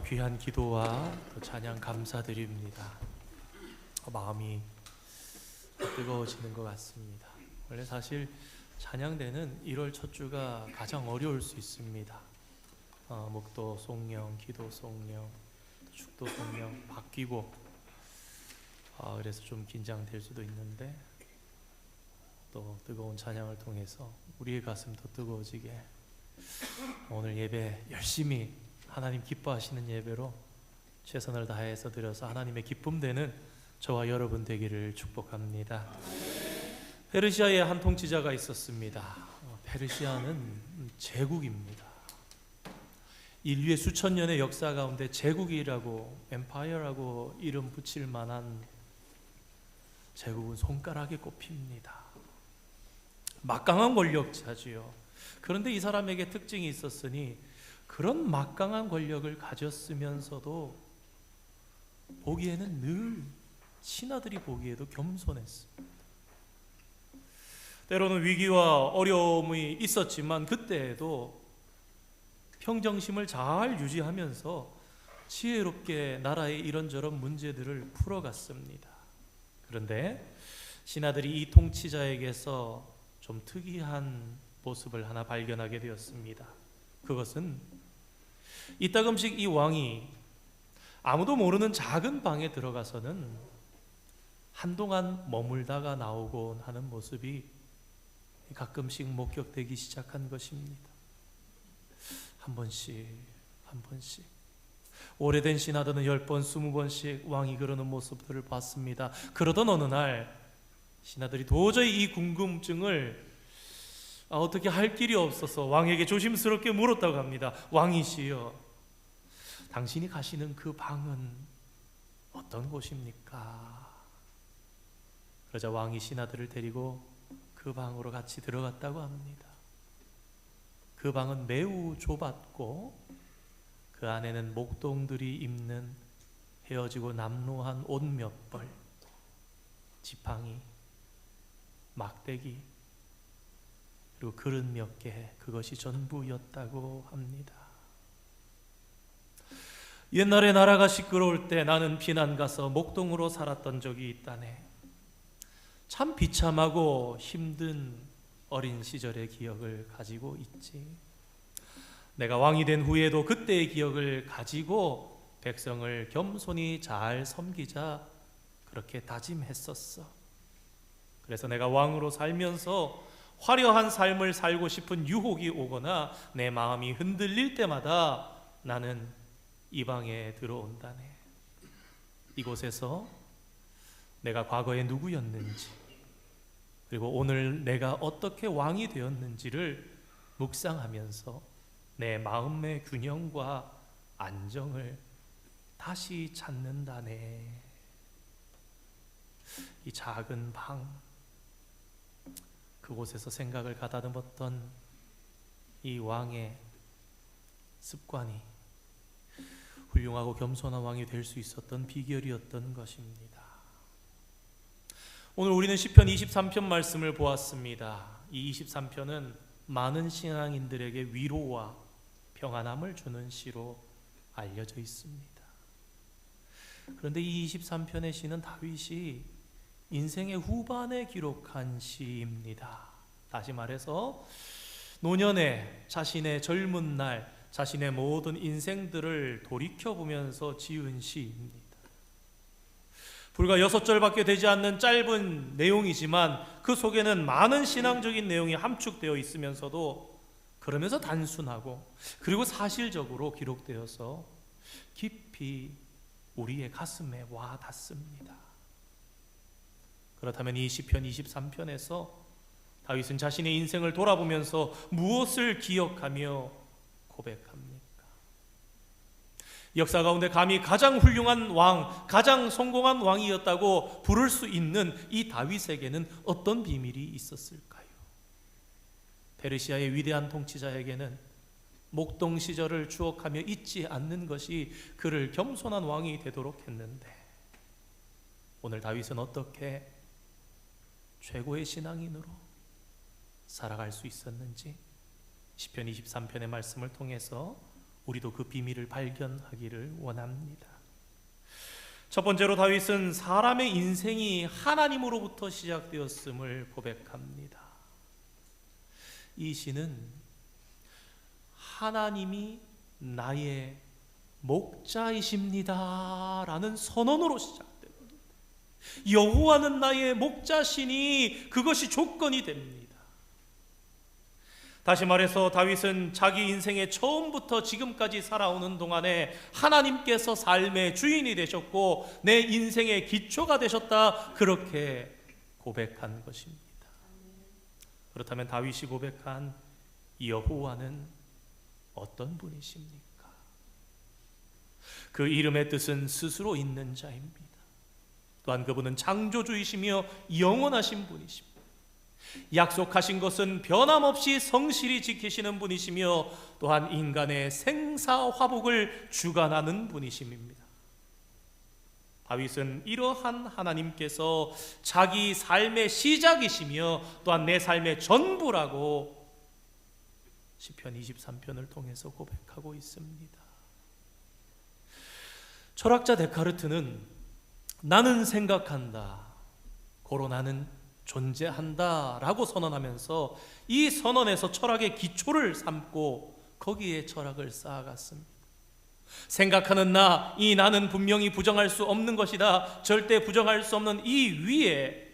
귀한 기도와 또 찬양 감사드립니다. 마음이 뜨거워지는 것 같습니다. 원래 사실 찬양대는 1월 첫 주가 가장 어려울 수 있습니다. 목도 송령, 기도 송령, 축도 송령 바뀌고 그래서 좀 긴장될 수도 있는데 또 뜨거운 찬양을 통해서 우리의 가슴도 뜨거워지게 오늘 예배 열심히 하나님 기뻐하시는 예배로 최선을 다해서 드려서 하나님의 기쁨 되는 저와 여러분 되기를 축복합니다. 페르시아에 한 통치자가 있었습니다. 페르시아는 제국입니다. 인류의 수천 년의 역사 가운데 제국이라고 엠파이어라고 이름 붙일 만한 제국은 손가락에 꼽힙니다. 막강한 권력자지요. 그런데 이 사람에게 특징이 있었으니 그런 막강한 권력을 가졌으면서도 보기에는 늘 신하들이 보기에도 겸손했습니다. 때로는 위기와 어려움이 있었지만 그때에도 평정심을 잘 유지하면서 지혜롭게 나라의 이런저런 문제들을 풀어갔습니다. 그런데 신하들이 이 통치자에게서 좀 특이한 모습을 하나 발견하게 되었습니다. 그것은 이따금씩 이 왕이 아무도 모르는 작은 방에 들어가서는 한동안 머물다가 나오곤 하는 모습이 가끔씩 목격되기 시작한 것입니다. 한 번씩 오래된 신하들은 10번, 20번씩 왕이 그러는 모습들을 봤습니다. 그러던 어느 날 신하들이 도저히 이 궁금증을 어떻게 할 길이 없어서 왕에게 조심스럽게 물었다고 합니다. 왕이시여, 당신이 가시는 그 방은 어떤 곳입니까? 그러자 왕이 신하들을 데리고 그 방으로 같이 들어갔다고 합니다. 그 방은 매우 좁았고 그 안에는 목동들이 입는 헤어지고 남루한 옷 몇 벌, 지팡이, 막대기, 그리고 그릇 몇 개, 그것이 전부였다고 합니다. 옛날에 나라가 시끄러울 때 나는 피난 가서 목동으로 살았던 적이 있다네. 참 비참하고 힘든 어린 시절의 기억을 가지고 있지. 내가 왕이 된 후에도 그때의 기억을 가지고 백성을 겸손히 잘 섬기자 그렇게 다짐했었어. 그래서 내가 왕으로 살면서 화려한 삶을 살고 싶은 유혹이 오거나 내 마음이 흔들릴 때마다 나는 이 방에 들어온다네. 이곳에서 내가 과거에 누구였는지, 그리고 오늘 내가 어떻게 왕이 되었는지를 묵상하면서 내 마음의 균형과 안정을 다시 찾는다네. 이 작은 방, 그곳에서 생각을 가다듬었던 이 왕의 습관이 훌륭하고 겸손한 왕이 될 수 있었던 비결이었던 것입니다. 오늘 우리는 시편 23편 말씀을 보았습니다. 이 23편은 많은 신앙인들에게 위로와 평안함을 주는 시로 알려져 있습니다. 그런데 이 23편의 시는 다윗이 인생의 후반에 기록한 시입니다. 다시 말해서 노년에 자신의 젊은 날, 자신의 모든 인생들을 돌이켜보면서 지은 시입니다. 불과 6절밖에 되지 않는 짧은 내용이지만 그 속에는 많은 신앙적인 내용이 함축되어 있으면서도 그러면서 단순하고 그리고 사실적으로 기록되어서 깊이 우리의 가슴에 와 닿습니다. 그렇다면 이 시편 23편에서 다윗은 자신의 인생을 돌아보면서 무엇을 기억하며 고백합니까? 역사 가운데 감히 가장 훌륭한 왕, 가장 성공한 왕이었다고 부를 수 있는 이 다윗에게는 어떤 비밀이 있었을까요? 페르시아의 위대한 통치자에게는 목동 시절을 추억하며 잊지 않는 것이 그를 겸손한 왕이 되도록 했는데 오늘 다윗은 어떻게 최고의 신앙인으로 살아갈 수 있었는지 시편 23편의 말씀을 통해서 우리도 그 비밀을 발견하기를 원합니다. 첫 번째로 다윗은 사람의 인생이 하나님으로부터 시작되었음을 고백합니다. 이 시는 하나님이 나의 목자이십니다 라는 선언으로 시작됩니다. 여호와는 나의 목자시니 그것이 조건이 됩니다. 다시 말해서 다윗은 자기 인생의 처음부터 지금까지 살아오는 동안에 하나님께서 삶의 주인이 되셨고 내 인생의 기초가 되셨다, 그렇게 고백한 것입니다. 그렇다면 다윗이 고백한 여호와는 어떤 분이십니까? 그 이름의 뜻은 스스로 있는 자입니다. 또한 그분은 창조주이시며 영원하신 분이십니다. 약속하신 것은 변함없이 성실히 지키시는 분이시며 또한 인간의 생사화복을 주관하는 분이십니다. 다윗은 이러한 하나님께서 자기 삶의 시작이시며 또한 내 삶의 전부라고 시편 23편을 통해서 고백하고 있습니다. 철학자 데카르트는 나는 생각한다, 고로 나는 존재한다 라고 선언하면서 이 선언에서 철학의 기초를 삼고 거기에 철학을 쌓아갔습니다. 생각하는 나, 이 나는 분명히 부정할 수 없는 것이다, 절대 부정할 수 없는 이 위에,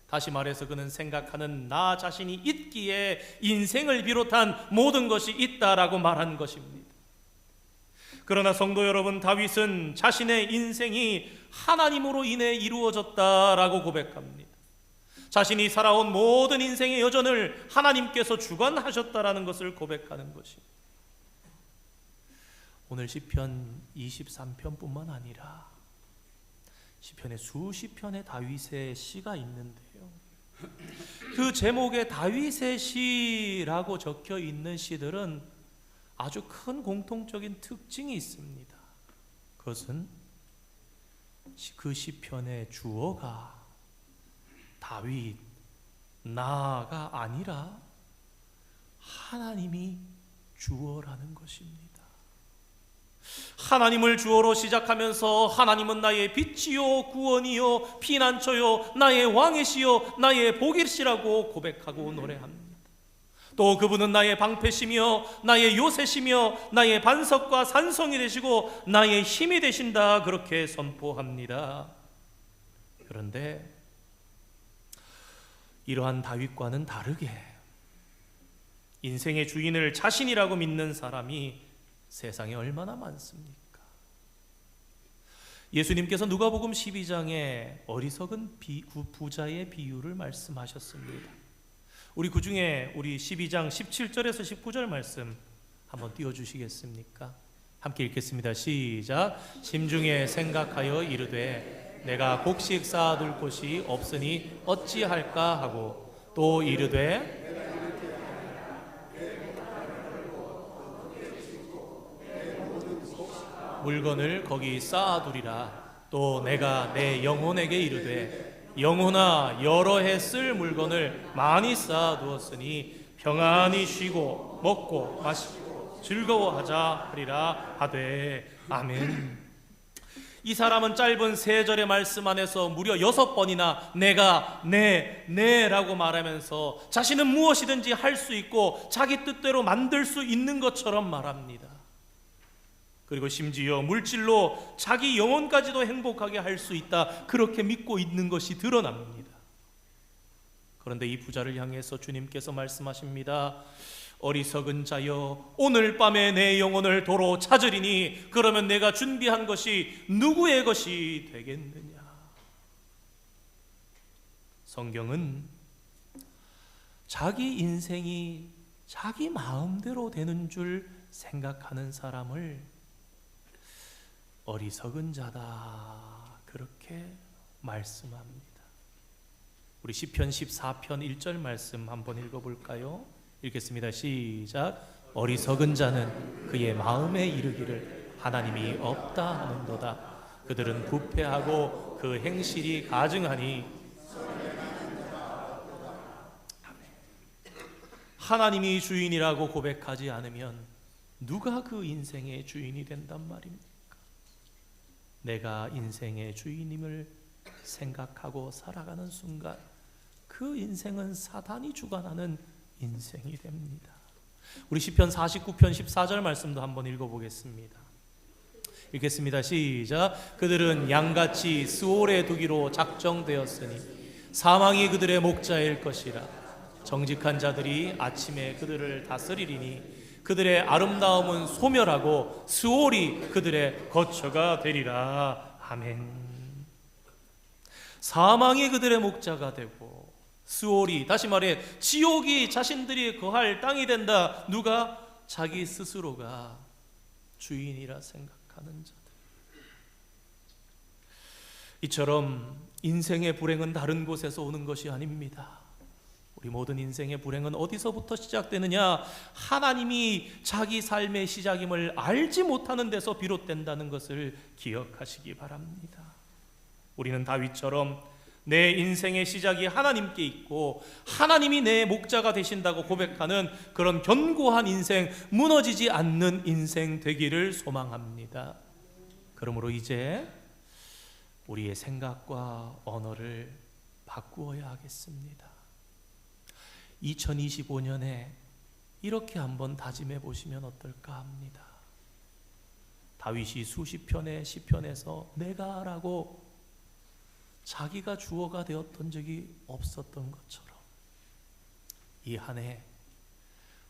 다시 말해서 그는 생각하는 나 자신이 있기에 인생을 비롯한 모든 것이 있다라고 말한 것입니다. 그러나 성도 여러분, 다윗은 자신의 인생이 하나님으로 인해 이루어졌다라고 고백합니다. 자신이 살아온 모든 인생의 여정을 하나님께서 주관하셨다라는 것을 고백하는 것입니다. 오늘 시편 23편뿐만 아니라 시편의 수십 편의 다윗의 시가 있는데요, 그 제목에 다윗의 시라고 적혀 있는 시들은 아주 큰 공통적인 특징이 있습니다. 그것은 그 시편의 주어가 다윗, 나가 아니라 하나님이 주어라는 것입니다. 하나님을 주어로 시작하면서 하나님은 나의 빛이요 구원이요 피난처요 나의 왕이시요 나의 복이시라고 고백하고 노래합니다. 또 그분은 나의 방패시며 나의 요새시며 나의 반석과 산성이 되시고 나의 힘이 되신다, 그렇게 선포합니다. 그런데 이러한 다윗과는 다르게 인생의 주인을 자신이라고 믿는 사람이 세상에 얼마나 많습니까? 예수님께서 누가복음 12장에 어리석은 부자의 비유를 말씀하셨습니다. 우리 그중에 우리 12장 17절에서 19절 말씀 한번 띄워주시겠습니까? 함께 읽겠습니다. 시작. 심중에 생각하여 이르되 내가 곡식 쌓아둘 곳이 없으니 어찌할까 하고 또 이르되 물건을 거기 쌓아두리라. 또 내가 내 영혼에게 이르되 영혼아 여러 해 쓸 물건을 많이 쌓아두었으니 평안히 쉬고 먹고 마시고 즐거워하자 하리라 하되. 아멘. 이 사람은 짧은 3절의 말씀 안에서 무려 6번이나 내가, 내라고 말하면서 자신은 무엇이든지 할 수 있고 자기 뜻대로 만들 수 있는 것처럼 말합니다. 그리고 심지어 물질로 자기 영혼까지도 행복하게 할 수 있다, 그렇게 믿고 있는 것이 드러납니다. 그런데 이 부자를 향해서 주님께서 말씀하십니다. 어리석은 자여, 오늘 밤에 내 영혼을 도로 찾으리니 그러면 내가 준비한 것이 누구의 것이 되겠느냐. 성경은 자기 인생이 자기 마음대로 되는 줄 생각하는 사람을 어리석은 자다, 그렇게 말씀합니다. 우리 시편 14편 1절 말씀 한번 읽어볼까요? 읽겠습니다. 시작. 어리석은 자는 그의 마음에 이르기를 하나님이 없다 하는도다. 그들은 부패하고 그 행실이 가증하니. 하나님이 주인이라고 고백하지 않으면 누가 그 인생의 주인이 된단 말입니까? 내가 인생의 주인임을 생각하고 살아가는 순간 그 인생은 사단이 주관하는 인생이 됩니다. 우리 시편 49편 14절 말씀도 한번 읽어보겠습니다. 읽겠습니다. 시작. 그들은 양같이 스올에 두기로 작정되었으니 사망이 그들의 목자일 것이라. 정직한 자들이 아침에 그들을 다스리리니 그들의 아름다움은 소멸하고 스올이 그들의 거처가 되리라. 아멘. 사망이 그들의 목자가 되고 스올이, 다시 말해 지옥이 자신들이 거할 땅이 된다. 누가? 자기 스스로가 주인이라 생각하는 자들. 이처럼 인생의 불행은 다른 곳에서 오는 것이 아닙니다. 우리 모든 인생의 불행은 어디서부터 시작되느냐? 하나님이 자기 삶의 시작임을 알지 못하는 데서 비롯된다는 것을 기억하시기 바랍니다. 우리는 다윗처럼 내 인생의 시작이 하나님께 있고 하나님이 내 목자가 되신다고 고백하는 그런 견고한 인생, 무너지지 않는 인생 되기를 소망합니다. 그러므로 이제 우리의 생각과 언어를 바꾸어야 하겠습니다. 2025년에 이렇게 한번 다짐해 보시면 어떨까 합니다. 다윗이 수십 편의 시편에서 내가라고 자기가 주어가 되었던 적이 없었던 것처럼 이 한 해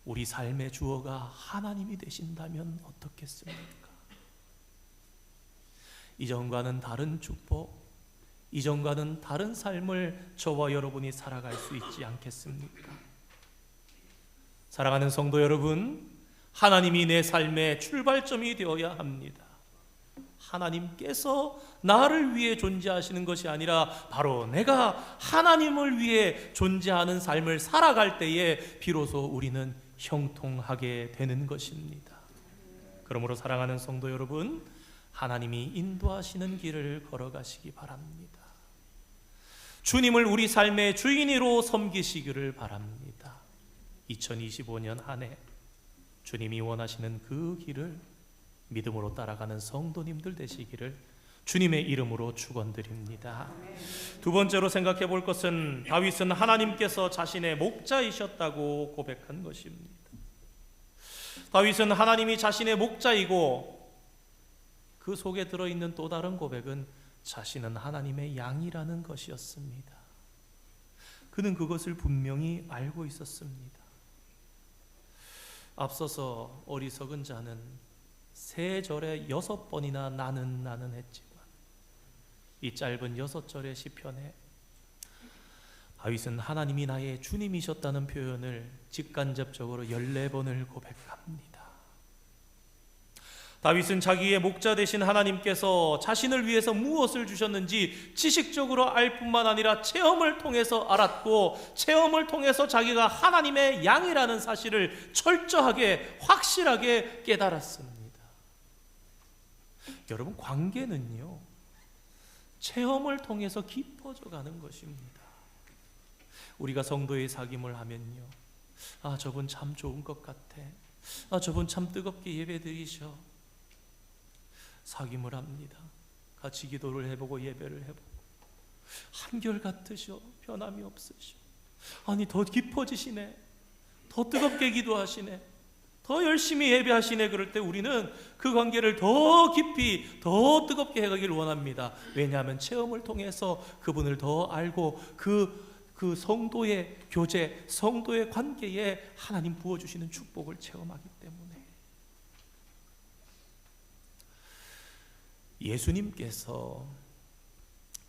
우리 삶의 주어가 하나님이 되신다면 어떻겠습니까? 이전과는 다른 축복, 이전과는 다른 삶을 저와 여러분이 살아갈 수 있지 않겠습니까? 사랑하는 성도 여러분, 하나님이 내 삶의 출발점이 되어야 합니다. 하나님께서 나를 위해 존재하시는 것이 아니라 바로 내가 하나님을 위해 존재하는 삶을 살아갈 때에 비로소 우리는 형통하게 되는 것입니다. 그러므로 사랑하는 성도 여러분, 하나님이 인도하시는 길을 걸어가시기 바랍니다. 주님을 우리 삶의 주인으로 섬기시기를 바랍니다. 2025년 한 해 주님이 원하시는 그 길을 믿음으로 따라가는 성도님들 되시기를 주님의 이름으로 축원드립니다. 두 번째로 생각해 볼 것은 다윗은 하나님께서 자신의 목자이셨다고 고백한 것입니다. 다윗은 하나님이 자신의 목자이고 그 속에 들어있는 또 다른 고백은 자신은 하나님의 양이라는 것이었습니다. 그는 그것을 분명히 알고 있었습니다. 앞서서 어리석은 자는 세 절에 6번이나 나는 했지만 이 짧은 6절의 시편에 다윗은 하나님이 나의 주님이셨다는 표현을 직간접적으로 14번을 고백합니다. 다윗은 자기의 목자 되신 하나님께서 자신을 위해서 무엇을 주셨는지 지식적으로 알 뿐만 아니라 체험을 통해서 알았고, 체험을 통해서 자기가 하나님의 양이라는 사실을 철저하게 확실하게 깨달았습니다. 여러분, 관계는요 체험을 통해서 깊어져 가는 것입니다. 우리가 성도의 사귐을 하면요, 아 저분 참 좋은 것 같아, 아 저분 참 뜨겁게 예배드리셔, 사귐을 합니다. 같이 기도를 해보고 예배를 해보고 한결같으셔, 변함이 없으셔, 아니 더 깊어지시네, 더 뜨겁게 기도하시네, 더 열심히 예배하시네. 그럴 때 우리는 그 관계를 더 깊이 더 뜨겁게 해가길 원합니다. 왜냐하면 체험을 통해서 그분을 더 알고 그 성도의 교제, 성도의 관계에 하나님 부어주시는 축복을 체험하기 때문에. 예수님께서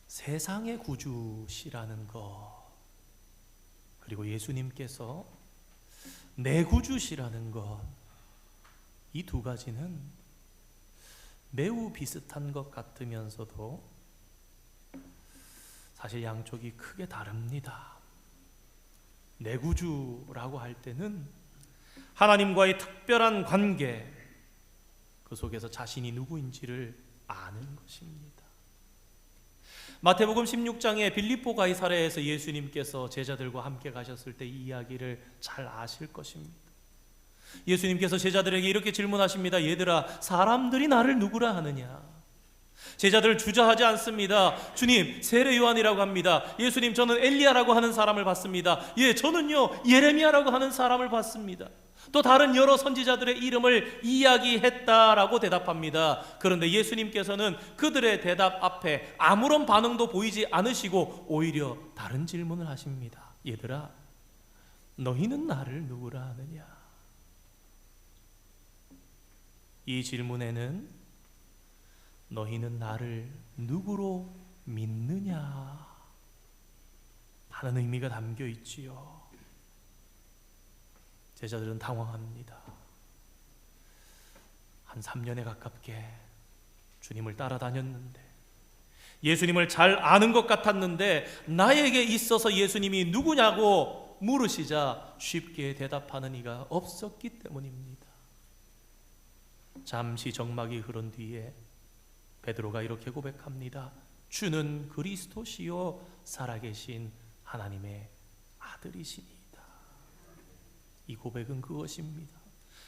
세상의 구주시라는 것, 그리고 예수님께서 내 구주시라는 것, 이 두 가지는 매우 비슷한 것 같으면서도 사실 양쪽이 크게 다릅니다. 내 구주라고 할 때는 하나님과의 특별한 관계, 그 속에서 자신이 누구인지를 아는 것입니다. 마태복음 16장에 빌립보 가이사랴에서 예수님께서 제자들과 함께 가셨을 때 이 이야기를 잘 아실 것입니다. 예수님께서 제자들에게 이렇게 질문하십니다. 얘들아, 사람들이 나를 누구라 하느냐? 제자들 주저하지 않습니다. 주님, 세례 요한이라고 합니다. 예수님, 저는 엘리야라고 하는 사람을 봤습니다. 예, 저는요 예레미야라고 하는 사람을 봤습니다. 또 다른 여러 선지자들의 이름을 이야기했다라고 대답합니다. 그런데 예수님께서는 그들의 대답 앞에 아무런 반응도 보이지 않으시고 오히려 다른 질문을 하십니다. 얘들아, 너희는 나를 누구라 하느냐? 이 질문에는 너희는 나를 누구로 믿느냐 하는 의미가 담겨 있지요. 제자들은 당황합니다. 한 3년에 가깝게 주님을 따라다녔는데, 예수님을 잘 아는 것 같았는데, 나에게 있어서 예수님이 누구냐고 물으시자 쉽게 대답하는 이가 없었기 때문입니다. 잠시 정막이 흐른 뒤에 베드로가 이렇게 고백합니다. 주는 그리스도시요 살아계신 하나님의 아들이시니이다. 이 고백은 그것입니다.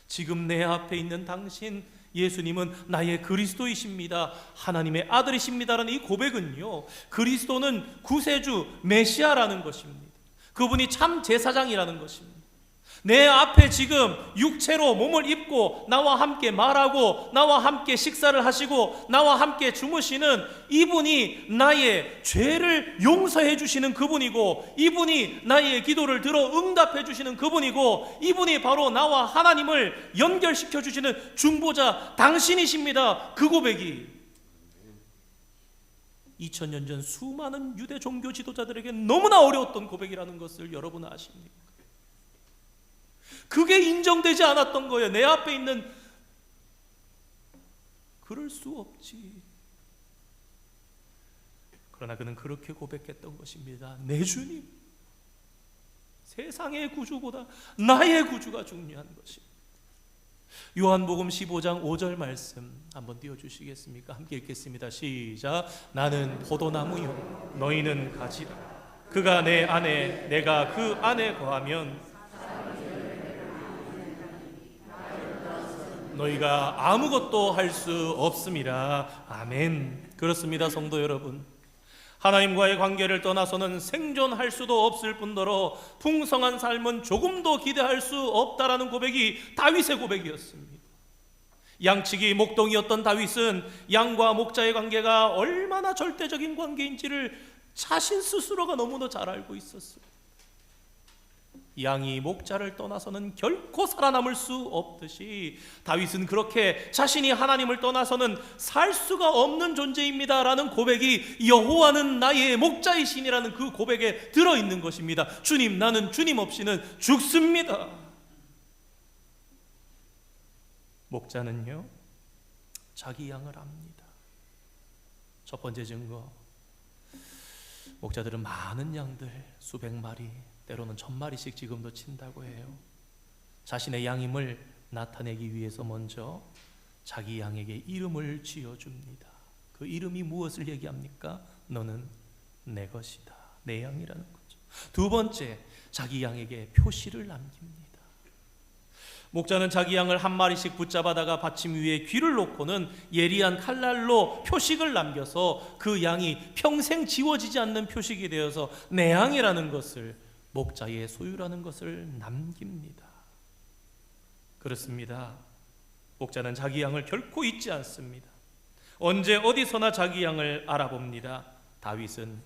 지금 내 앞에 있는 당신 예수님은 나의 그리스도이십니다. 하나님의 아들이십니다라는 이 고백은요, 그리스도는 구세주 메시아라는 것입니다. 그분이 참 제사장이라는 것입니다. 내 앞에 지금 육체로 몸을 입고 나와 함께 말하고 나와 함께 식사를 하시고 나와 함께 주무시는 이분이 나의 죄를 용서해 주시는 그분이고, 이분이 나의 기도를 들어 응답해 주시는 그분이고, 이분이 바로 나와 하나님을 연결시켜 주시는 중보자 당신이십니다. 그 고백이 2000년 전 수많은 유대 종교 지도자들에게 너무나 어려웠던 고백이라는 것을 여러분 아십니까? 그게 인정되지 않았던 거예요. 내 앞에 있는, 그럴 수 없지. 그러나 그는 그렇게 고백했던 것입니다. 내 주님, 세상의 구주보다 나의 구주가 중요한 것입니다. 요한복음 15장 5절 말씀 한번 띄워주시겠습니까? 함께 읽겠습니다. 시작. 나는 포도나무요 너희는 가지라. 그가 내 안에 내가 그 안에 거하면 너희가 아무것도 할 수 없음이라. 아멘. 그렇습니다, 성도 여러분. 하나님과의 관계를 떠나서는 생존할 수도 없을 뿐더러 풍성한 삶은 조금도 기대할 수 없다라는 고백이 다윗의 고백이었습니다. 양치기 목동이었던 다윗은 양과 목자의 관계가 얼마나 절대적인 관계인지를 자신 스스로가 너무나 잘 알고 있었어요. 양이 목자를 떠나서는 결코 살아남을 수 없듯이 다윗은 그렇게 자신이 하나님을 떠나서는 살 수가 없는 존재입니다 라는 고백이 여호와는 나의 목자이시니라는 그 고백에 들어있는 것입니다. 주님, 나는 주님 없이는 죽습니다. 목자는요, 자기 양을 압니다. 첫 번째 증거, 목자들은 많은 양들 수백 마리, 때로는 1000마리씩 지금도 친다고 해요. 자신의 양임을 나타내기 위해서 먼저 자기 양에게 이름을 지어줍니다. 그 이름이 무엇을 얘기합니까? 너는 내 것이다, 내 양이라는 거죠. 두 번째, 자기 양에게 표시를 남깁니다. 목자는 자기 양을 한 마리씩 붙잡아다가 받침 위에 귀를 놓고는 예리한 칼날로 표식을 남겨서 그 양이 평생 지워지지 않는 표식이 되어서 내 양이라는 것을, 목자의 소유라는 것을 남깁니다. 그렇습니다. 목자는 자기 양을 결코 잊지 않습니다. 언제 어디서나 자기 양을 알아봅니다. 다윗은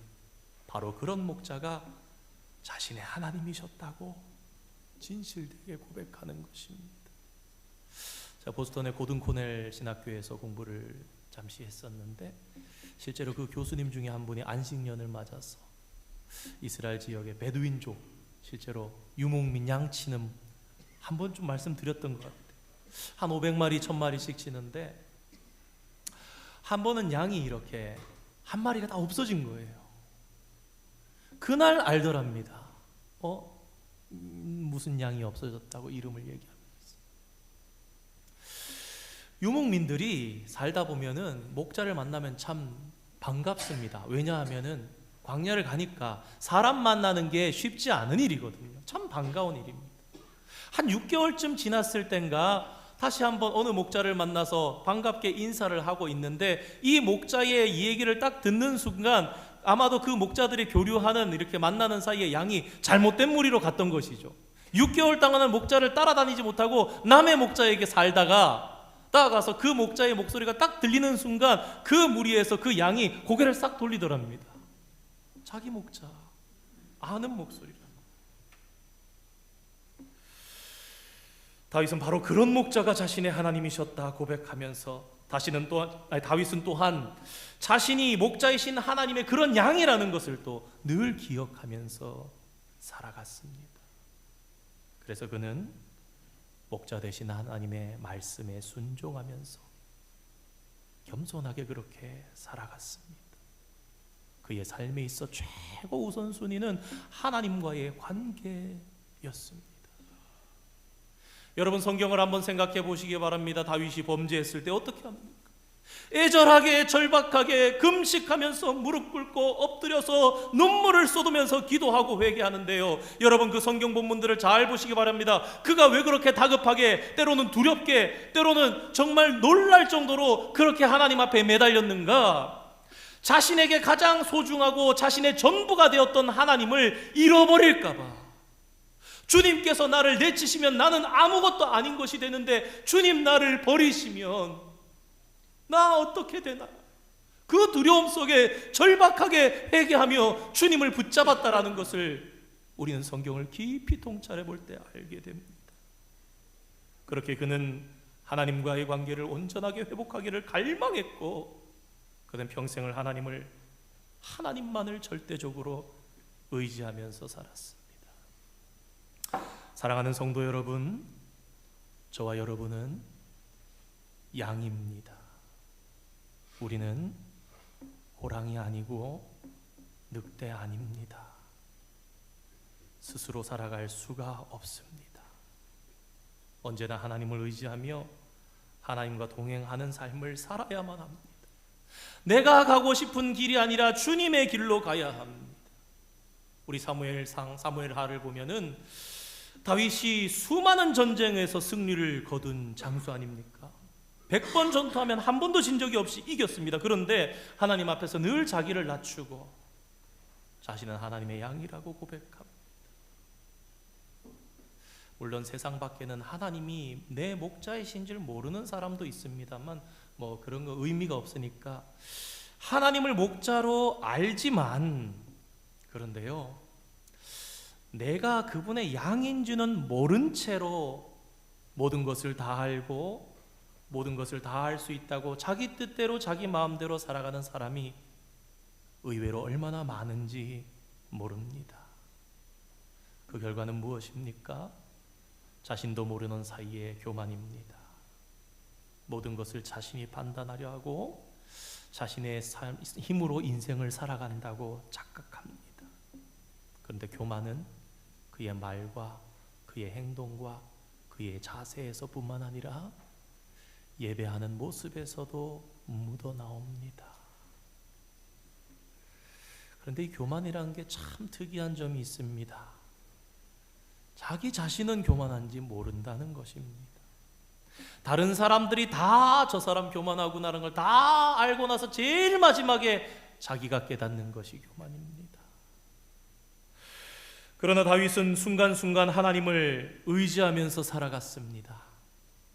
바로 그런 목자가 자신의 하나님이셨다고 진실되게 고백하는 것입니다. 자, 보스턴의 고든 코넬 신학교에서 공부를 잠시 했었는데, 실제로 그 교수님 중에 한 분이 안식년을 맞아서 이스라엘 지역의 베두인족, 실제로 유목민 양치는 한 번쯤 말씀드렸던 것 같아요. 한 500마리, 1000마리씩 치는데 한 번은 양이 이렇게 한 마리가 다 없어진 거예요. 그날 알더랍니다. 무슨 양이 없어졌다고 이름을 얘기합니다. 유목민들이 살다 보면은 목자를 만나면 참 반갑습니다. 왜냐하면은 광야를 가니까 사람 만나는 게 쉽지 않은 일이거든요. 참 반가운 일입니다. 한 6개월쯤 지났을 땐가 다시 한번 어느 목자를 만나서 반갑게 인사를 하고 있는데, 이 목자의 이 얘기를 딱 듣는 순간 아마도 그 목자들이 교류하는, 이렇게 만나는 사이에 양이 잘못된 무리로 갔던 것이죠. 6개월 동안은 목자를 따라다니지 못하고 남의 목자에게 살다가 따라가서 그 목자의 목소리가 딱 들리는 순간 그 무리에서 그 양이 고개를 싹 돌리더랍니다. 자기 목자 아는 목소리라. 다윗은 바로 그런 목자가 자신의 하나님이셨다 고백하면서 다윗은 또한 자신이 목자이신 하나님의 그런 양이라는 것을 또 늘 기억하면서 살아갔습니다. 그래서 그는 목자 되신 하나님의 말씀에 순종하면서 겸손하게 그렇게 살아갔습니다. 그의 삶에 있어 최고 우선순위는 하나님과의 관계였습니다. 여러분, 성경을 한번 생각해 보시기 바랍니다. 다윗이 범죄했을 때 어떻게 합니까? 애절하게 절박하게 금식하면서 무릎 꿇고 엎드려서 눈물을 쏟으면서 기도하고 회개하는데요, 여러분 그 성경 본문들을 잘 보시기 바랍니다. 그가 왜 그렇게 다급하게, 때로는 두렵게, 때로는 정말 놀랄 정도로 그렇게 하나님 앞에 매달렸는가? 자신에게 가장 소중하고 자신의 전부가 되었던 하나님을 잃어버릴까 봐. 주님께서 나를 내치시면 나는 아무것도 아닌 것이 되는데 주님 나를 버리시면 나 어떻게 되나? 그 두려움 속에 절박하게 회개하며 주님을 붙잡았다라는 것을 우리는 성경을 깊이 통찰해 볼 때 알게 됩니다. 그렇게 그는 하나님과의 관계를 온전하게 회복하기를 갈망했고, 그는 평생을 하나님만을 절대적으로 의지하면서 살았습니다. 사랑하는 성도 여러분, 저와 여러분은 양입니다. 우리는 호랑이 아니고 늑대 아닙니다. 스스로 살아갈 수가 없습니다. 언제나 하나님을 의지하며 하나님과 동행하는 삶을 살아야만 합니다. 내가 가고 싶은 길이 아니라 주님의 길로 가야 합니다. 우리 사무엘하를 보면은 다윗이 수많은 전쟁에서 승리를 거둔 장수 아닙니까? 100번 전투하면 한 번도 진 적이 없이 이겼습니다. 그런데 하나님 앞에서 늘 자기를 낮추고 자신은 하나님의 양이라고 고백합니다. 물론 세상 밖에는 하나님이 내 목자이신 줄 모르는 사람도 있습니다만 뭐 그런 거 의미가 없으니까 하나님을 목자로 알지만, 그런데요, 내가 그분의 양인지는 모른 채로 모든 것을 다 알고 모든 것을 다 할 수 있다고 자기 뜻대로 자기 마음대로 살아가는 사람이 의외로 얼마나 많은지 모릅니다. 그 결과는 무엇입니까? 자신도 모르는 사이에 교만입니다. 모든 것을 자신이 판단하려 하고 자신의 힘으로 인생을 살아간다고 착각합니다. 그런데 교만은 그의 말과 그의 행동과 그의 자세에서뿐만 아니라 예배하는 모습에서도 묻어나옵니다. 그런데 이 교만이라는 게 참 특이한 점이 있습니다. 자기 자신은 교만한지 모른다는 것입니다. 다른 사람들이 다 저 사람 교만하구나라는 걸 다 알고 나서 제일 마지막에 자기가 깨닫는 것이 교만입니다. 그러나 다윗은 순간순간 하나님을 의지하면서 살아갔습니다.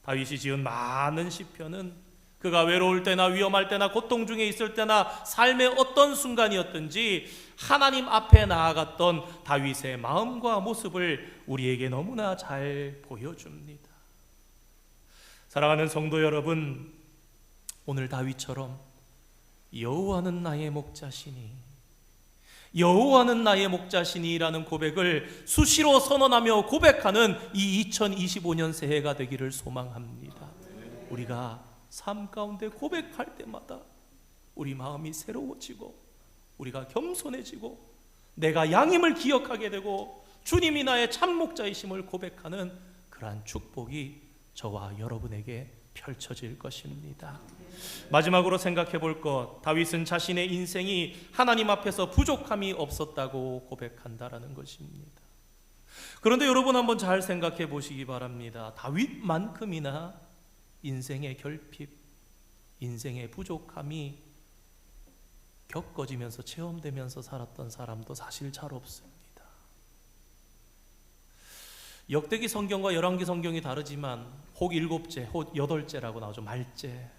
다윗이 지은 많은 시편은 그가 외로울 때나 위험할 때나 고통 중에 있을 때나 삶의 어떤 순간이었든지 하나님 앞에 나아갔던 다윗의 마음과 모습을 우리에게 너무나 잘 보여줍니다. 사랑하는 성도 여러분, 오늘 다윗처럼 여호와는 나의 목자시니, 여호와는 나의 목자시니라는 고백을 수시로 선언하며 고백하는 이 2025년 새해가 되기를 소망합니다. 우리가 삶 가운데 고백할 때마다 우리 마음이 새로워지고 우리가 겸손해지고 내가 양임을 기억하게 되고 주님이 나의 참 목자이심을 고백하는 그러한 축복이 저와 여러분에게 펼쳐질 것입니다. 마지막으로 생각해 볼 것, 다윗은 자신의 인생이 하나님 앞에서 부족함이 없었다고 고백한다라는 것입니다. 그런데 여러분 한번 잘 생각해 보시기 바랍니다. 다윗만큼이나 인생의 결핍, 인생의 부족함이 겪어지면서 체험되면서 살았던 사람도 사실 잘 없습니다. 역대기 성경과 열왕기 성경이 다르지만 혹 7째, 혹 8째라고 나오죠. 말째.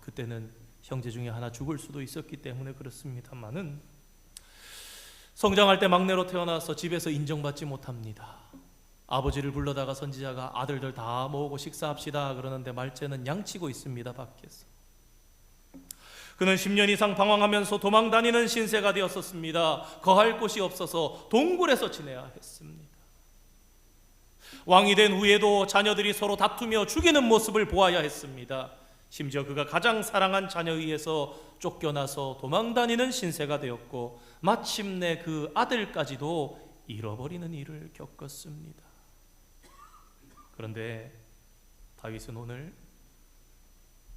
그때는 형제 중에 하나 죽을 수도 있었기 때문에 그렇습니다만은 성장할 때 막내로 태어나서 집에서 인정받지 못합니다. 아버지를 불러다가 선지자가 아들들 다 모으고 식사합시다 그러는데 말째는 양치고 있습니다. 밖에서. 그는 10년 이상 방황하면서 도망다니는 신세가 되었었습니다. 거할 곳이 없어서 동굴에서 지내야 했습니다. 왕이 된 후에도 자녀들이 서로 다투며 죽이는 모습을 보아야 했습니다. 심지어 그가 가장 사랑한 자녀에 의해서 쫓겨나서 도망다니는 신세가 되었고 마침내 그 아들까지도 잃어버리는 일을 겪었습니다. 그런데 다윗은 오늘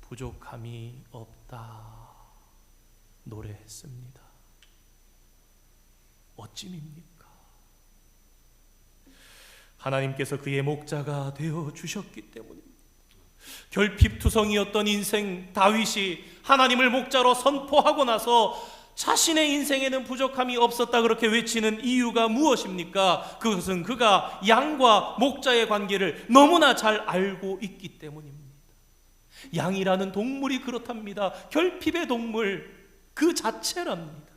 부족함이 없다 노래했습니다. 어찌입니까? 하나님께서 그의 목자가 되어 주셨기 때문입니다. 결핍투성이었던 인생 다윗이 하나님을 목자로 선포하고 나서 자신의 인생에는 부족함이 없었다 그렇게 외치는 이유가 무엇입니까? 그것은 그가 양과 목자의 관계를 너무나 잘 알고 있기 때문입니다. 양이라는 동물이 그렇답니다. 결핍의 동물 그 자체랍니다.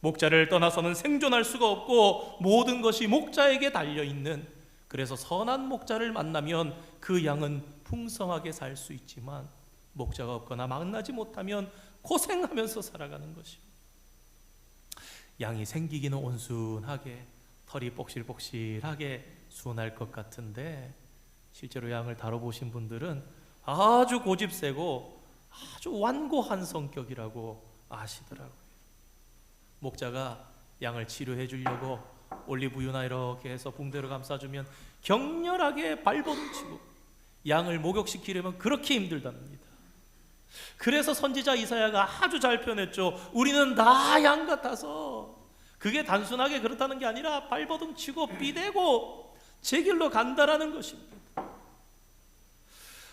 목자를 떠나서는 생존할 수가 없고 모든 것이 목자에게 달려있는, 그래서 선한 목자를 만나면 그 양은 풍성하게 살 수 있지만 목자가 없거나 만나지 못하면 고생하면서 살아가는 것입니다. 양이 생기기는 온순하게 털이 복실복실하게 순할 것 같은데 실제로 양을 다뤄보신 분들은 아주 고집세고 아주 완고한 성격이라고 아시더라고요. 목자가 양을 치료해 주려고 올리브유나 이렇게 해서 붕대로 감싸주면 격렬하게 발버둥치고 양을 목욕시키려면 그렇게 힘들답니다. 그래서 선지자 이사야가 아주 잘 표현했죠. 우리는 다 양 같아서. 그게 단순하게 그렇다는 게 아니라 발버둥치고 비대고 제 길로 간다라는 것입니다.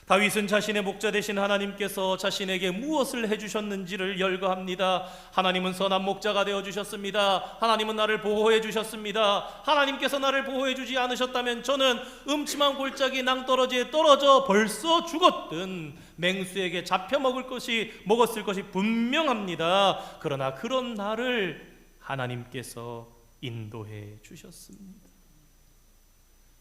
다윗은 자신의 목자 되신 하나님께서 자신에게 무엇을 해주셨는지를 열거합니다. 하나님은 선한 목자가 되어주셨습니다. 하나님은 나를 보호해 주셨습니다. 하나님께서 나를 보호해 주지 않으셨다면 저는 음침한 골짜기 낭떠러지에 떨어져 벌써 죽었든 맹수에게 잡혀 먹었을 것이 분명합니다. 그러나 그런 나를 하나님께서 인도해 주셨습니다.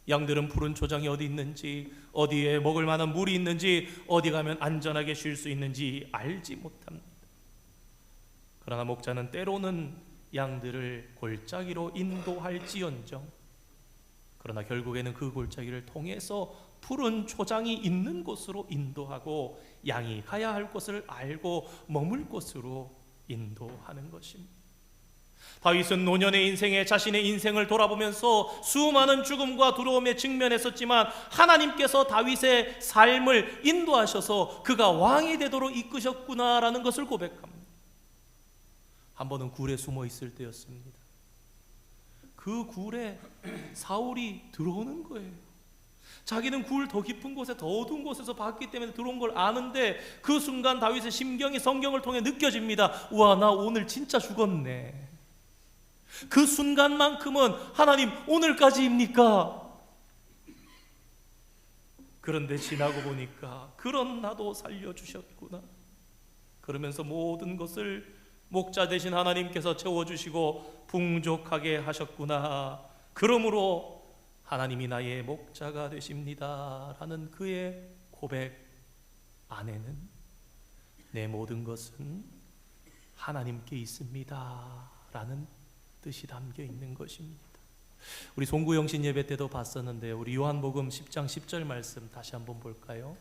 양들은 푸른 초장이 어디 있는지, 어디에 먹을 만한 물이 있는지, 어디 가면 안전하게 쉴 수 있는지 알지 못합니다. 그러나 목자는 때로는 양들을 골짜기로 인도할지언정, 그러나 결국에는 그 골짜기를 통해서 푸른 초장이 있는 곳으로 인도하고 양이 가야 할 곳을 알고 머물 곳으로 인도하는 것입니다. 다윗은 노년의 인생에 자신의 인생을 돌아보면서 수많은 죽음과 두려움에 직면했었지만 하나님께서 다윗의 삶을 인도하셔서 그가 왕이 되도록 이끄셨구나라는 것을 고백합니다. 한 번은 굴에 숨어 있을 때였습니다. 그 굴에 사울이 들어오는 거예요. 자기는 굴 더 깊은 곳에 더 어두운 곳에서 봤기 때문에 들어온 걸 아는데 그 순간 다윗의 심경이 성경을 통해 느껴집니다. 우와, 나 오늘 진짜 죽었네. 그 순간만큼은 하나님 오늘까지입니까? 그런데 지나고 보니까 그런 나도 살려주셨구나. 그러면서 모든 것을 목자 되신 하나님께서 채워주시고 풍족하게 하셨구나. 그러므로 하나님이 나의 목자가 되십니다 라는 그의 고백 안에는 내 모든 것은 하나님께 있습니다 라는 뜻이 담겨 있는 것입니다. 우리 송구영신 예배 때도 봤었는데 우리 요한복음 10장 10절 말씀 다시 한번 볼까요?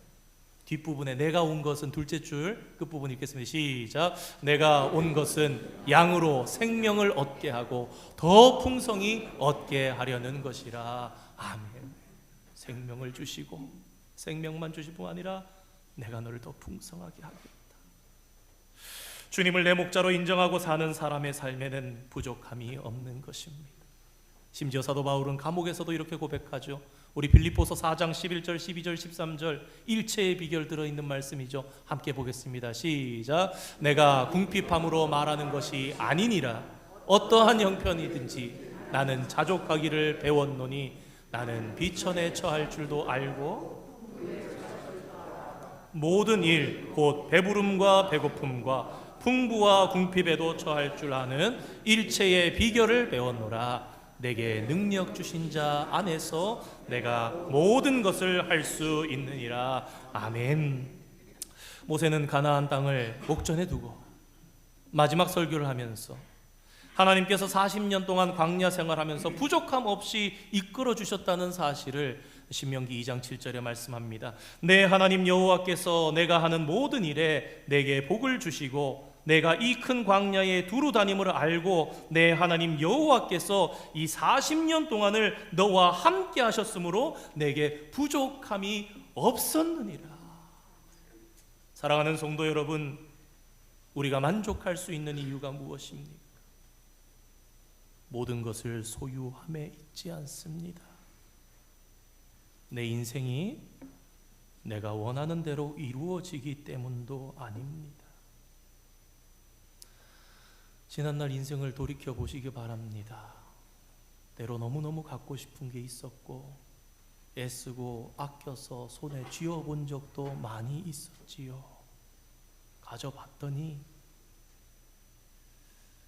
뒷부분에 내가 온 것은 둘째 줄 끝부분 읽겠습니다. 시작. 내가 온 것은 양으로 생명을 얻게 하고 더 풍성히 얻게 하려는 것이라. 아멘. 생명을 주시고 생명만 주실 뿐 아니라 내가 너를 더 풍성하게 하겠다. 주님을 내 목자로 인정하고 사는 사람의 삶에는 부족함이 없는 것입니다. 심지어 사도 바울은 감옥에서도 이렇게 고백하죠. 우리 빌립보서 4장 11절, 12절, 13절 일체의 비결 들어있는 말씀이죠. 함께 보겠습니다. 시작. 내가 궁핍함으로 말하는 것이 아니니라. 어떠한 형편이든지 나는 자족하기를 배웠노니 나는 비천에 처할 줄도 알고 모든 일 곧 배부름과 배고픔과 풍부와 궁핍에도 처할 줄 아는 일체의 비결을 배웠노라. 내게 능력 주신 자 안에서 내가 모든 것을 할 수 있느니라. 아멘. 모세는 가나안 땅을 목전에 두고 마지막 설교를 하면서 하나님께서 40년 동안 광야 생활하면서 부족함 없이 이끌어 주셨다는 사실을 신명기 2장 7절에 말씀합니다. 내 하나님 여호와께서 내가 하는 모든 일에 내게 복을 주시고 내가 이 큰 광야에 두루 다님을 알고 내 하나님 여호와께서 이 40년 동안을 너와 함께 하셨으므로 내게 부족함이 없었느니라. 사랑하는 성도 여러분, 우리가 만족할 수 있는 이유가 무엇입니까? 모든 것을 소유함에 있지 않습니다. 내 인생이 내가 원하는 대로 이루어지기 때문도 아닙니다. 지난날 인생을 돌이켜 보시기 바랍니다. 때로 너무너무 갖고 싶은 게 있었고 애쓰고 아껴서 손에 쥐어본 적도 많이 있었지요. 가져봤더니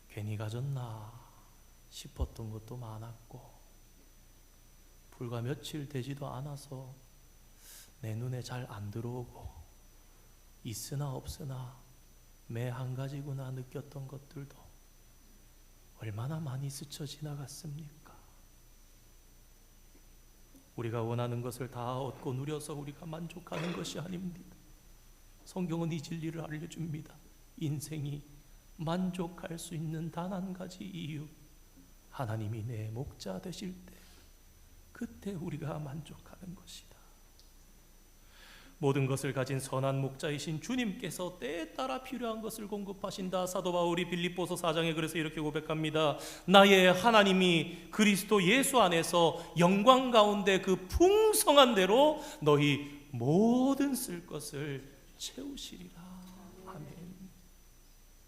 괜히 가졌나 싶었던 것도 많았고 불과 며칠 되지도 않아서 내 눈에 잘 안 들어오고 있으나 없으나 매 한 가지구나 느꼈던 것들도 얼마나 많이 스쳐 지나갔습니까? 우리가 원하는 것을 다 얻고 누려서 우리가 만족하는 것이 아닙니다. 성경은 이 진리를 알려줍니다. 인생이 만족할 수 있는 단 한 가지 이유, 하나님이 내 목자 되실 때 그때 우리가 만족하는 것이다. 모든 것을 가진 선한 목자이신 주님께서 때에 따라 필요한 것을 공급하신다. 사도 바울이 빌립보서 4장에 그래서 이렇게 고백합니다. 나의 하나님이 그리스도 예수 안에서 영광 가운데 그 풍성한 대로 너희 모든 쓸 것을 채우시리라. 아멘.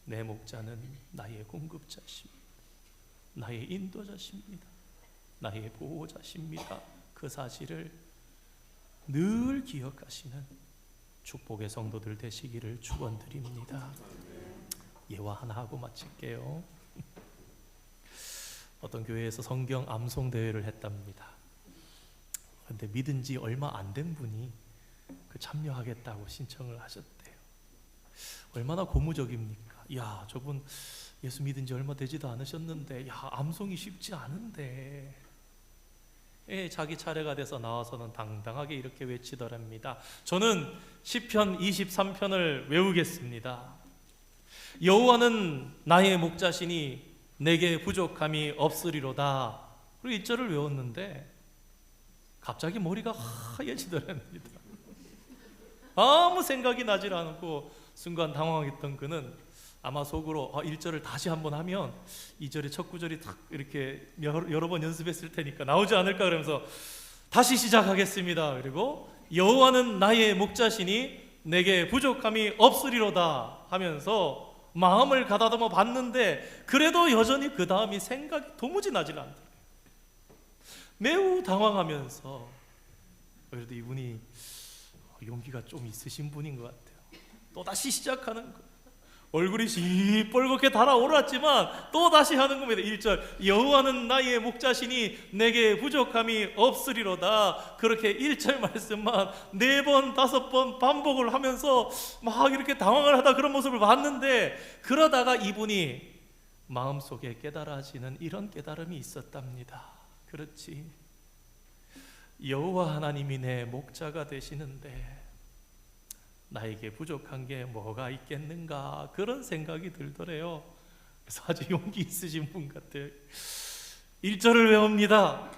내 목자는 나의 공급자십니다. 나의 인도자십니다. 나의 보호자십니다. 그 사실을 늘 기억하시는 축복의 성도들 되시기를 축원드립니다. 예화 하나 하고 마칠게요. 어떤 교회에서 성경 암송 대회를 했답니다. 그런데 믿은 지 얼마 안 된 분이 참여하겠다고 신청을 하셨대요. 얼마나 고무적입니까? 야, 저분 예수 믿은 지 얼마 되지도 않으셨는데 암송이 쉽지 않은데 자기 차례가 돼서 나와서는 당당하게 이렇게 외치더랍니다. 저는 시편 23편을 외우겠습니다. 여호와는 나의 목자시니 내게 부족함이 없으리로다. 그리고 1절을 외웠는데 갑자기 머리가 하얘지더랍니다. 아무 생각이 나질 않고 순간 당황했던 그는 아마 속으로 1절을 다시 한번 하면 2절의 첫 구절이 탁 이렇게 여러 번 연습했을 테니까 나오지 않을까 그러면서 다시 시작하겠습니다. 그리고 여호와는 나의 목자시니 내게 부족함이 없으리로다 하면서 마음을 가다듬어 봤는데 그래도 여전히 그 다음이 생각이 도무지 나질 않더라고요. 매우 당황하면서 그래도 이분이 용기가 좀 있으신 분인 것 같아요. 또다시 시작하는 거. 얼굴이 시뻘겋게 달아올랐지만 또 다시 하는 겁니다. 1절 여호와는 나의 목자시니 내게 부족함이 없으리로다. 그렇게 1절 말씀만 4번 5번 반복을 하면서 막 이렇게 당황을 하다 그런 모습을 봤는데 그러다가 이분이 마음속에 깨달아지는 이런 깨달음이 있었답니다. 그렇지, 여호와 하나님이 내 목자가 되시는데 나에게 부족한 게 뭐가 있겠는가 그런 생각이 들더래요. 그래서 아주 용기 있으신 분 같아요. 1절을 외웁니다.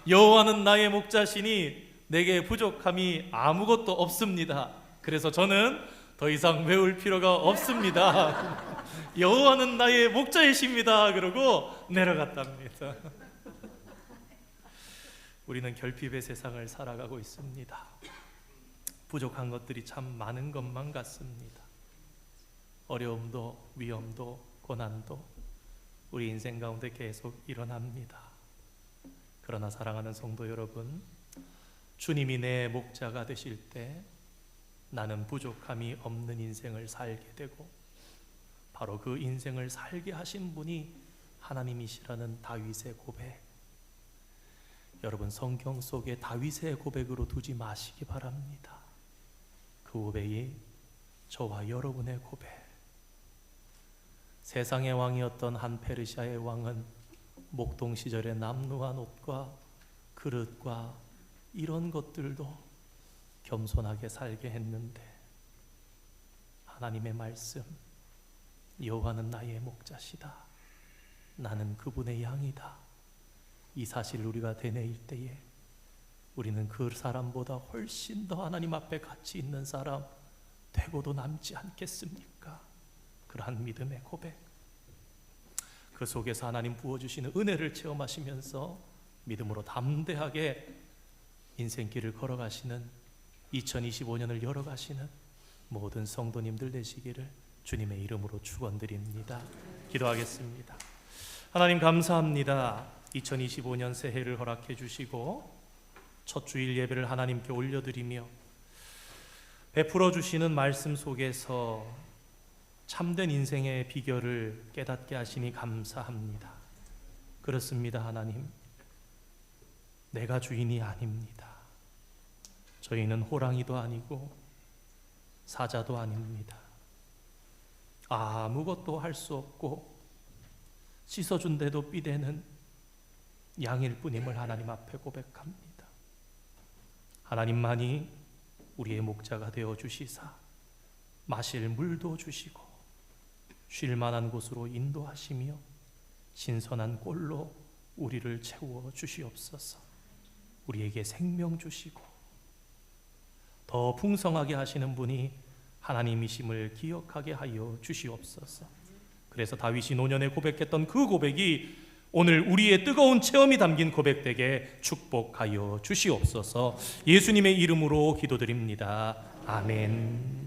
여호와는 나의 목자시니 내게 부족함이 아무것도 없습니다. 그래서 저는 더 이상 외울 필요가 없습니다. 여호와는 나의 목자이십니다. 그러고 내려갔답니다. 우리는 결핍의 세상을 살아가고 있습니다. 부족한 것들이 참 많은 것만 같습니다. 어려움도 위험도 고난도 우리 인생 가운데 계속 일어납니다. 그러나 사랑하는 성도 여러분, 주님이 내 목자가 되실 때 나는 부족함이 없는 인생을 살게 되고, 바로 그 인생을 살게 하신 분이 하나님이시라는 다윗의 고백, 여러분 성경 속에 다윗의 고백으로 두지 마시기 바랍니다. 그 고백이 저와 여러분의 고백. 세상의 왕이었던 한 페르시아의 왕은 목동 시절에 남루한 옷과 그릇과 이런 것들도 겸손하게 살게 했는데, 하나님의 말씀, 여호와는 나의 목자시다, 나는 그분의 양이다, 이 사실을 우리가 되뇌일 때에 우리는 그 사람보다 훨씬 더 하나님 앞에 가치 있는 사람 되고도 남지 않겠습니까? 그러한 믿음의 고백, 그 속에서 하나님 부어주시는 은혜를 체험하시면서 믿음으로 담대하게 인생길을 걸어가시는 2025년을 열어가시는 모든 성도님들 되시기를 주님의 이름으로 축원드립니다. 기도하겠습니다. 하나님 감사합니다. 2025년 새해를 허락해 주시고 첫 주일 예배를 하나님께 올려드리며 베풀어 주시는 말씀 속에서 참된 인생의 비결을 깨닫게 하시니 감사합니다. 그렇습니다. 하나님, 내가 주인이 아닙니다. 저희는 호랑이도 아니고 사자도 아닙니다. 아무것도 할 수 없고 씻어준 데도 삐대는 양일 뿐임을 하나님 앞에 고백합니다. 하나님만이 우리의 목자가 되어 주시사 마실 물도 주시고 쉴 만한 곳으로 인도하시며 신선한 꼴로 우리를 채워 주시옵소서. 우리에게 생명 주시고 더 풍성하게 하시는 분이 하나님이심을 기억하게 하여 주시옵소서. 그래서 다윗이 노년에 고백했던 그 고백이 오늘 우리의 뜨거운 체험이 담긴 고백되게 축복하여 주시옵소서. 예수님의 이름으로 기도드립니다. 아멘.